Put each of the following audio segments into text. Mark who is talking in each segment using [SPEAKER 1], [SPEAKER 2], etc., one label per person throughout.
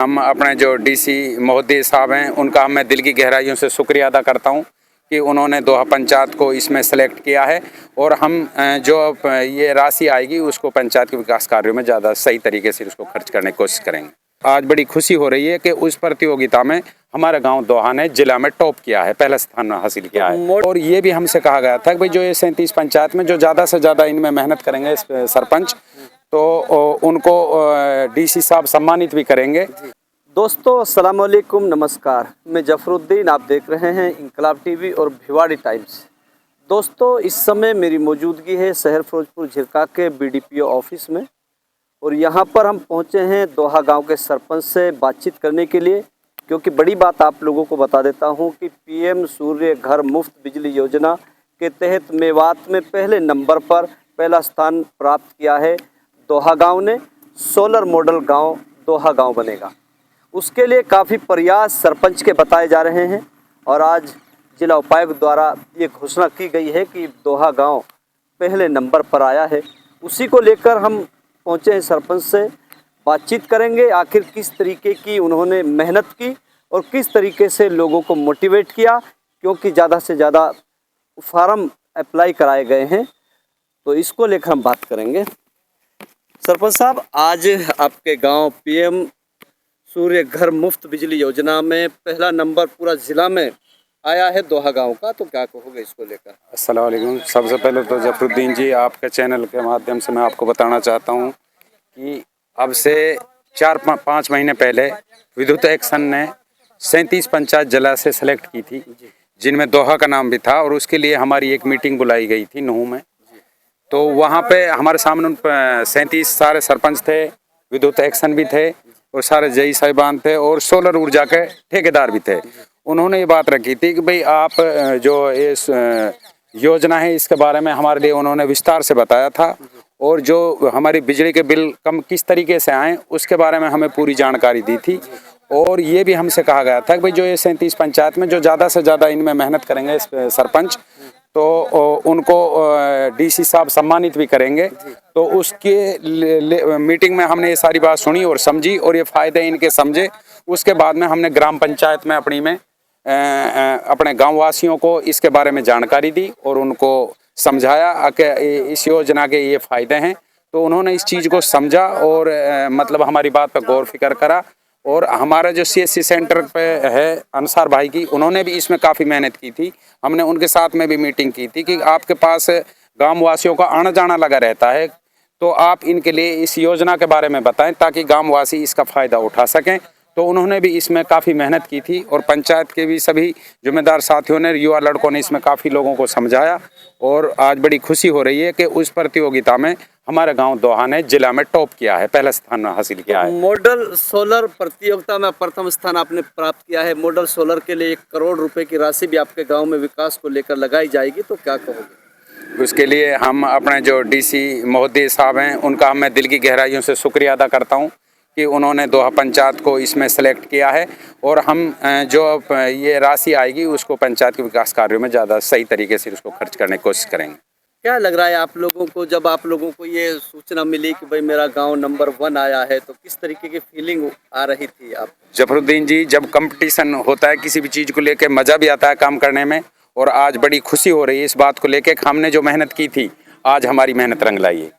[SPEAKER 1] हम अपने जो डीसी महोदय साहब हैं उनका मैं दिल की गहराइयों से शुक्रिया अदा करता हूं कि उन्होंने दोहा पंचायत को इसमें सेलेक्ट किया है और हम जो ये राशि आएगी उसको पंचायत के विकास कार्यों में ज़्यादा सही तरीके से उसको खर्च करने की कोशिश करेंगे। आज बड़ी खुशी हो रही है कि उस प्रतियोगिता में हमारा गांव दोहा ने जिला में टॉप किया है, पहला स्थान हासिल किया है। और ये भी हमसे कहा गया था कि भाई जो ये 37 पंचायत में जो ज़्यादा से ज़्यादा इनमें मेहनत करेंगे सरपंच, तो उनको डीसी साहब सम्मानित भी करेंगे।
[SPEAKER 2] दोस्तों अस्सलाम वालेकुम, नमस्कार। मैं जफरुद्दीन, आप देख रहे हैं इंकलाब टीवी और भिवाड़ी टाइम्स। दोस्तों इस समय मेरी मौजूदगी है शहर फिरोजपुर झिरका के बीडीपीओ ऑफिस में और यहाँ पर हम पहुँचे हैं दोहा गांव के सरपंच से बातचीत करने के लिए, क्योंकि बड़ी बात आप लोगों को बता देता हूँ कि पीएम सूर्य घर मुफ्त बिजली योजना के तहत मेवात में पहले नंबर पर पहला स्थान प्राप्त किया है दोहा गाँव ने। सोलर मॉडल गाँव दोहा गाँव बनेगा, उसके लिए काफ़ी प्रयास सरपंच के बताए जा रहे हैं और आज जिला उपायुक्त द्वारा ये घोषणा की गई है कि दोहा गांव पहले नंबर पर आया है। उसी को लेकर हम पहुंचे हैं, सरपंच से बातचीत करेंगे आखिर किस तरीके की उन्होंने मेहनत की और किस तरीके से लोगों को मोटिवेट किया, क्योंकि ज़्यादा से ज़्यादा फार्म अप्लाई कराए गए हैं, तो इसको लेकर हम बात करेंगे। सरपंच साहब, आज आपके गाँव पीएम सूर्य घर मुफ्त बिजली योजना में पहला नंबर पूरा जिला में आया है दोहा गांव का, तो क्या कहोगे इसको लेकर?
[SPEAKER 1] अस्सलाम वालेकुम। सबसे पहले तो जफरुद्दीन जी, आपके चैनल के माध्यम से मैं आपको बताना चाहता हूं कि अब से 4-5 महीने पहले विद्युत एक्शन ने 37 पंचायत जिला से सेलेक्ट की थी, जिनमें दोहा का नाम भी था, और उसके लिए हमारी एक मीटिंग बुलाई गई थी नूह में। तो वहाँ पे हमारे सामने 37 सारे सरपंच थे, विद्युत एक्शन भी थे और सारे जई साहिबान थे और सोलर ऊर्जा के ठेकेदार भी थे। उन्होंने ये बात रखी थी कि भाई आप जो इस योजना है इसके बारे में हमारे लिए उन्होंने विस्तार से बताया था और जो हमारी बिजली के बिल कम किस तरीके से आए उसके बारे में हमें पूरी जानकारी दी थी। और ये भी हमसे कहा गया था कि भाई जो ये 37 पंचायत में जो ज़्यादा से ज़्यादा इनमें मेहनत करेंगे सरपंच, तो उनको डीसी साहब सम्मानित भी करेंगे। तो उसके मीटिंग में हमने ये सारी बात सुनी और समझी और ये फ़ायदे इनके समझे। उसके बाद में हमने ग्राम पंचायत में अपने गाँव वासियों को इसके बारे में जानकारी दी और उनको समझाया कि इस योजना के ये फ़ायदे हैं। तो उन्होंने इस चीज़ को समझा और मतलब हमारी बात पर गौर फिक्र करा। और हमारा जो CSC सेंटर पे है अंसार भाई की, उन्होंने भी इसमें काफ़ी मेहनत की थी। हमने उनके साथ में भी मीटिंग की थी कि आपके पास गांव वासियों का आना जाना लगा रहता है, तो आप इनके लिए इस योजना के बारे में बताएं ताकि गांव वासी इसका फ़ायदा उठा सकें। तो उन्होंने भी इसमें काफ़ी मेहनत की थी और पंचायत के भी सभी जिम्मेदार साथियों ने, युवा लड़कों ने इसमें काफ़ी लोगों को समझाया और आज बड़ी खुशी हो रही है कि उस प्रतियोगिता में हमारे गांव दोहा ने जिला में टॉप किया है, पहला स्थान हासिल किया है।
[SPEAKER 2] मॉडल सोलर प्रतियोगिता में प्रथम स्थान आपने प्राप्त किया है। मॉडल सोलर के लिए 1 करोड़ रुपए की राशि भी आपके गाँव में विकास को लेकर लगाई जाएगी, तो क्या कहोगे?
[SPEAKER 1] उसके लिए हम अपने जो डीसी महोदय साहब हैं उनका मैं दिल की गहराइयों से शुक्रिया अदा करता हूं कि उन्होंने दोहा पंचायत को इसमें सेलेक्ट किया है और हम जो ये राशि आएगी उसको पंचायत के विकास कार्यों में ज़्यादा सही तरीके से उसको खर्च करने की कोशिश करेंगे।
[SPEAKER 2] क्या लग रहा है आप लोगों को, जब आप लोगों को ये सूचना मिली कि भाई मेरा गांव नंबर 1 आया है, तो किस तरीके की फीलिंग आ रही थी आप?
[SPEAKER 1] जफरुद्दीन जी, जब कंपटीशन होता है किसी भी चीज़ को लेकर मज़ा भी आता है काम करने में, और आज बड़ी खुशी हो रही है इस बात को लेकर कि हमने जो मेहनत की थी आज हमारी मेहनत रंग लाई है।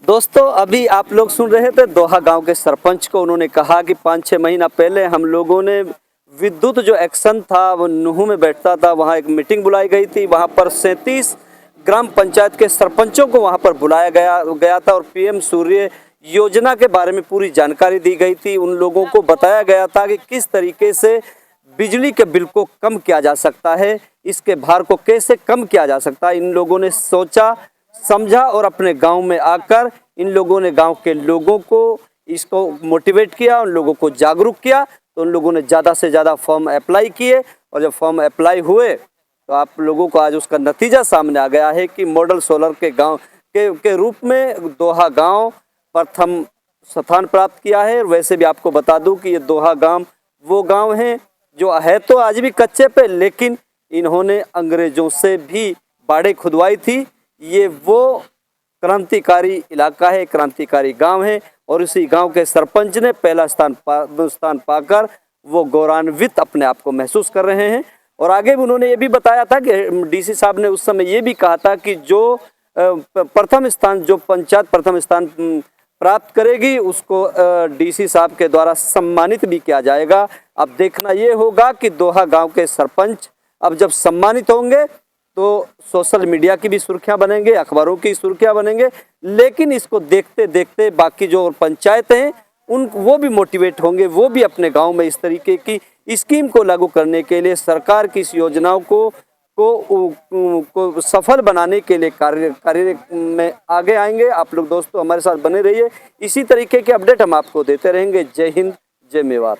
[SPEAKER 2] दोस्तों अभी आप लोग सुन रहे थे दोहा गांव के सरपंच को। उन्होंने कहा कि 5-6 महीना पहले हम लोगों ने विद्युत जो एक्शन था वो नूह में बैठता था, वहाँ एक मीटिंग बुलाई गई थी। वहाँ पर 37 ग्राम पंचायत के सरपंचों को वहाँ पर बुलाया गया था और पीएम सूर्य योजना के बारे में पूरी जानकारी दी गई थी। उन लोगों को बताया गया था कि किस तरीके से बिजली के बिल को कम किया जा सकता है, इसके भार को कैसे कम किया जा सकता है। इन लोगों ने सोचा, समझा और अपने गांव में आकर इन लोगों ने गांव के लोगों को इसको मोटिवेट किया, उन लोगों को जागरूक किया। तो उन लोगों ने ज़्यादा से ज़्यादा फॉर्म अप्लाई किए और जब फॉर्म अप्लाई हुए तो आप लोगों को आज उसका नतीजा सामने आ गया है कि मॉडल सोलर के गांव के रूप में दोहा गांव प्रथम स्थान प्राप्त किया है। वैसे भी आपको बता दूं कि ये दोहा गांव वो गांव है जो है तो आज भी कच्चे पे, लेकिन इन्होंने अंग्रेजों से भी बाड़े खुदवाई थी। ये वो क्रांतिकारी इलाका है, क्रांतिकारी गांव है और इसी गांव के सरपंच ने पहला स्थान पाकर वो गौरवान्वित अपने आप को महसूस कर रहे हैं। और आगे भी उन्होंने ये भी बताया था कि डीसी साहब ने उस समय ये भी कहा था कि जो प्रथम स्थान, जो पंचायत प्रथम स्थान प्राप्त करेगी उसको डीसी साहब के द्वारा सम्मानित भी किया जाएगा। अब देखना ये होगा कि दोहा गांव के सरपंच अब जब सम्मानित होंगे तो सोशल मीडिया की भी सुर्खियां बनेंगे, अखबारों की सुर्खियां बनेंगे, लेकिन इसको देखते देखते बाकी जो पंचायतें हैं वो भी मोटिवेट होंगे, वो भी अपने गांव में इस तरीके की स्कीम को लागू करने के लिए, सरकार की इस योजनाओं को सफल बनाने के लिए कार्य में आगे आएंगे। आप लोग दोस्तों हमारे साथ बने रहिए, इसी तरीके के अपडेट हम आपको देते रहेंगे। जय हिंद, जय मेवात।